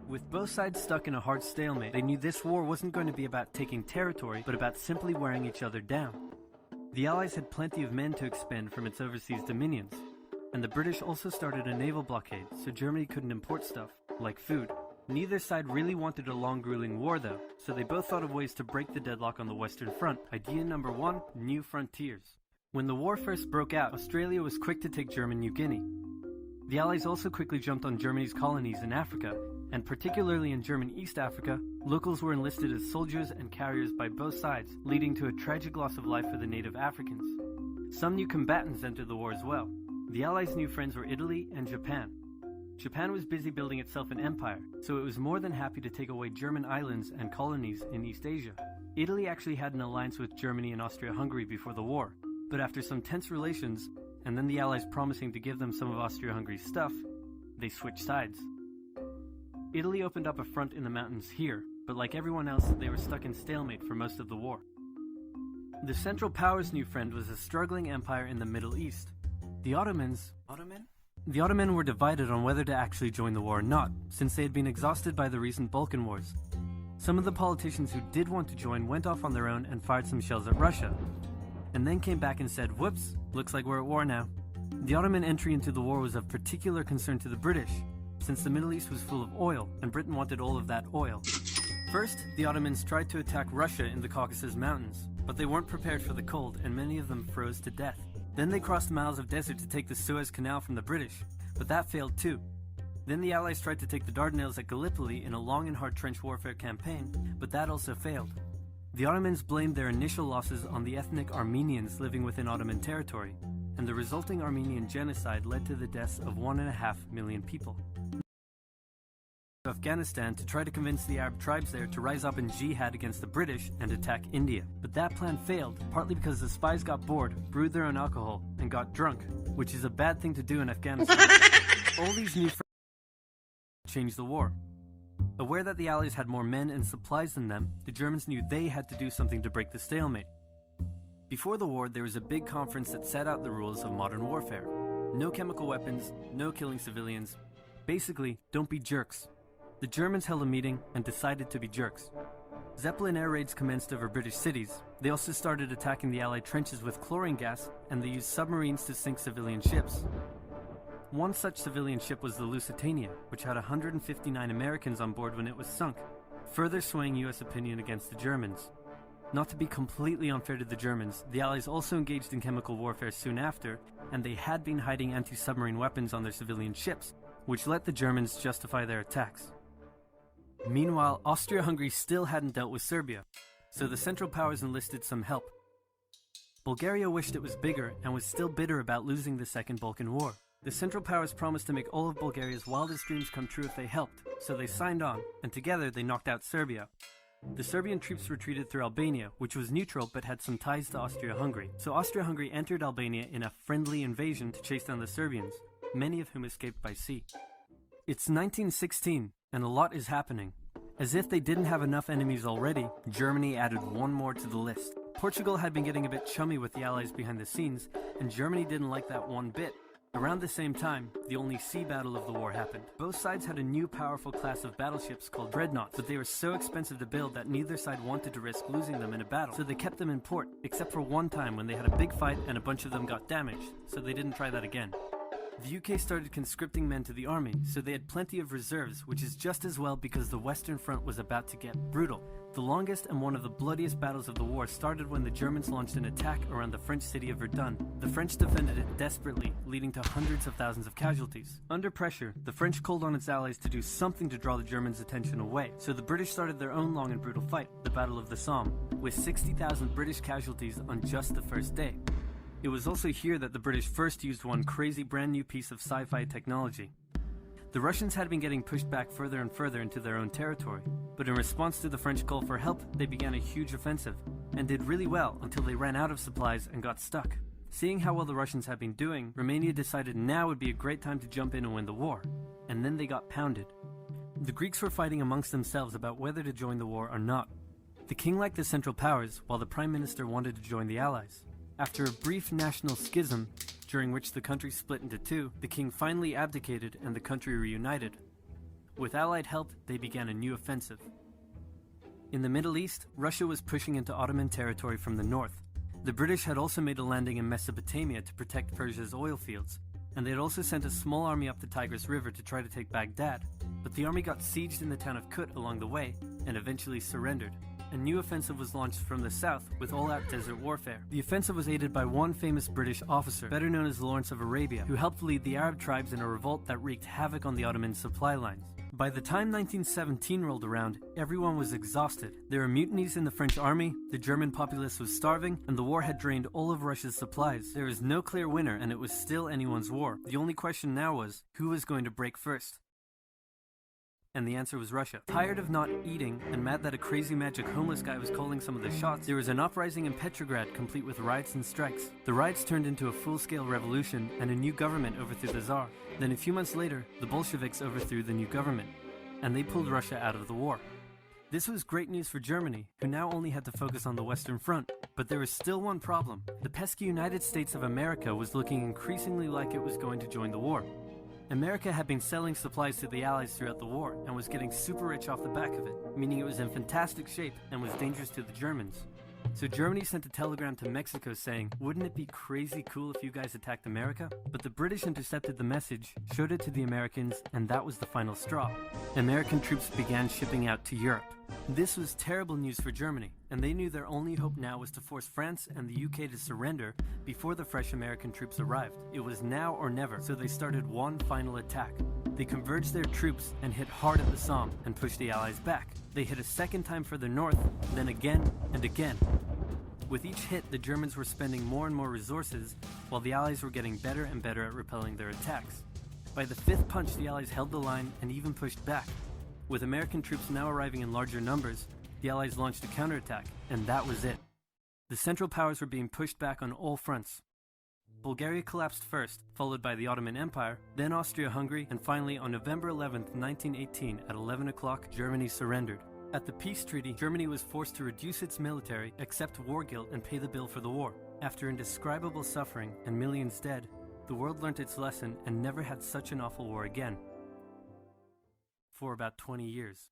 With both sides stuck in a hard stalemate, they knew this war wasn't going to be about taking territory, but about simply wearing each other down. The Allies had plenty of men to expend from its overseas dominions, and the British also started a naval blockade, so Germany couldn't import stuff, like food. Neither side really wanted a long grueling war though, so they both thought of ways to break the deadlock on the Western Front. Idea number 1, new frontiers. When the war first broke out, Australia was quick to take German New Guinea. The Allies also quickly jumped on Germany's colonies in Africa, and particularly in German East Africa, locals were enlisted as soldiers and carriers by both sides, leading to a tragic loss of life for the native Africans. Some new combatants entered the war as well. The Allies' new friends were Italy and Japan. Japan was busy building itself an empire, so it was more than happy to take away German islands and colonies in East Asia. Italy actually had an alliance with Germany and Austria-Hungary before the war, but after some tense relations, and then the Allies promising to give them some of Austria-Hungary's stuff, they switched sides. Italy opened up a front in the mountains here, but like everyone else, they were stuck in stalemate for most of the war. The Central Powers' new friend was a struggling empire in the Middle East. The Ottomans were divided on whether to actually join the war or not, since they had been exhausted by the recent Balkan Wars. Some of the politicians who did want to join went off on their own and fired some shells at Russia, and then came back and said, "Whoops, looks like we're at war now." The Ottoman entry into the war was of particular concern to the British, since the Middle East was full of oil, and Britain wanted all of that oil. First, the Ottomans tried to attack Russia in the Caucasus Mountains, but they weren't prepared for the cold, and many of them froze to death. Then they crossed miles of desert to take the Suez Canal from the British, but that failed too. Then the Allies tried to take the Dardanelles at Gallipoli in a long and hard trench warfare campaign, but that also failed. The Ottomans blamed their initial losses on the ethnic Armenians living within Ottoman territory, and the resulting Armenian genocide led to the deaths of 1.5 million people. Afghanistan to try to convince the Arab tribes there to rise up in jihad against the British and attack India. But that plan failed, partly because the spies got bored, brewed their own alcohol, and got drunk, which is a bad thing to do in Afghanistan. All these new changed the war. Aware that the Allies had more men and supplies than them, the Germans knew they had to do something to break the stalemate. Before the war, there was a big conference that set out the rules of modern warfare. No chemical weapons, no killing civilians. Basically, don't be jerks. The Germans held a meeting and decided to be jerks. Zeppelin air raids commenced over British cities. They also started attacking the Allied trenches with chlorine gas, and they used submarines to sink civilian ships. One such civilian ship was the Lusitania, which had 159 Americans on board when it was sunk, further swaying US opinion against the Germans. Not to be completely unfair to the Germans, the Allies also engaged in chemical warfare soon after, and they had been hiding anti-submarine weapons on their civilian ships, which let the Germans justify their attacks. Meanwhile, Austria-Hungary still hadn't dealt with Serbia, so the Central Powers enlisted some help. Bulgaria wished it was bigger and was still bitter about losing the Second Balkan War. The Central Powers promised to make all of Bulgaria's wildest dreams come true if they helped, so they signed on, and together they knocked out Serbia. The Serbian troops retreated through Albania, which was neutral but had some ties to Austria-Hungary, so Austria-Hungary entered Albania in a friendly invasion to chase down the Serbians, many of whom escaped by sea. It's 1916, and a lot is happening. As if they didn't have enough enemies already, Germany added one more to the list. Portugal had been getting a bit chummy with the Allies behind the scenes, and Germany didn't like that one bit. Around the same time, the only sea battle of the war happened. Both sides had a new powerful class of battleships called dreadnoughts, but they were so expensive to build that neither side wanted to risk losing them in a battle, so they kept them in port, except for one time when they had a big fight and a bunch of them got damaged, so they didn't try that again. The UK started conscripting men to the army, so they had plenty of reserves, which is just as well because the Western Front was about to get brutal. The longest and one of the bloodiest battles of the war started when the Germans launched an attack around the French city of Verdun. The French defended it desperately, leading to hundreds of thousands of casualties. Under pressure, the French called on its allies to do something to draw the Germans' attention away, so the British started their own long and brutal fight, the Battle of the Somme, with 60,000 British casualties on just the first day. It was also here that the British first used one crazy brand new piece of sci-fi technology. The Russians had been getting pushed back further and further into their own territory, but in response to the French call for help, they began a huge offensive, and did really well until they ran out of supplies and got stuck. Seeing how well the Russians had been doing, Romania decided now would be a great time to jump in and win the war, and then they got pounded. The Greeks were fighting amongst themselves about whether to join the war or not. The king liked the Central Powers, while the Prime Minister wanted to join the Allies. After a brief national schism, during which the country split into two, the king finally abdicated and the country reunited. With Allied help, they began a new offensive. In the Middle East, Russia was pushing into Ottoman territory from the north. The British had also made a landing in Mesopotamia to protect Persia's oil fields, and they had also sent a small army up the Tigris River to try to take Baghdad, but the army got sieged in the town of Kut along the way and eventually surrendered. A new offensive was launched from the south with all-out desert warfare. The offensive was aided by one famous British officer, better known as Lawrence of Arabia, who helped lead the Arab tribes in a revolt that wreaked havoc on the Ottoman supply lines. By the time 1917 rolled around, everyone was exhausted. There were mutinies in the French army, the German populace was starving, and the war had drained all of Russia's supplies. There was no clear winner, and it was still anyone's war. The only question now was, who was going to break first? And the answer was Russia. Tired of not eating and mad that a crazy magic homeless guy was calling some of the shots, there was an uprising in Petrograd complete with riots and strikes. The riots turned into a full-scale revolution and a new government overthrew the Tsar. Then a few months later, the Bolsheviks overthrew the new government, and they pulled Russia out of the war. This was great news for Germany, who now only had to focus on the Western Front. But there was still one problem. The pesky United States of America was looking increasingly like it was going to join the war. America had been selling supplies to the Allies throughout the war and was getting super rich off the back of it, meaning it was in fantastic shape and was dangerous to the Germans. So Germany sent a telegram to Mexico saying, "Wouldn't it be crazy cool if you guys attacked America?" But the British intercepted the message, showed it to the Americans, and that was the final straw. American troops began shipping out to Europe. This was terrible news for Germany, and they knew their only hope now was to force France and the UK to surrender before the fresh American troops arrived. It was now or never, so they started one final attack. They converged their troops and hit hard at the Somme and pushed the Allies back. They hit a second time further north, then again and again. With each hit, the Germans were spending more and more resources, while the Allies were getting better and better at repelling their attacks. By the fifth punch, the Allies held the line and even pushed back. With American troops now arriving in larger numbers, the Allies launched a counterattack, and that was it. The Central Powers were being pushed back on all fronts. Bulgaria collapsed first, followed by the Ottoman Empire, then Austria-Hungary, and finally on November 11, 1918 at 11 o'clock, Germany surrendered. At the peace treaty, Germany was forced to reduce its military, accept war guilt, and pay the bill for the war. After indescribable suffering and millions dead, the world learnt its lesson and never had such an awful war again. For about 20 years.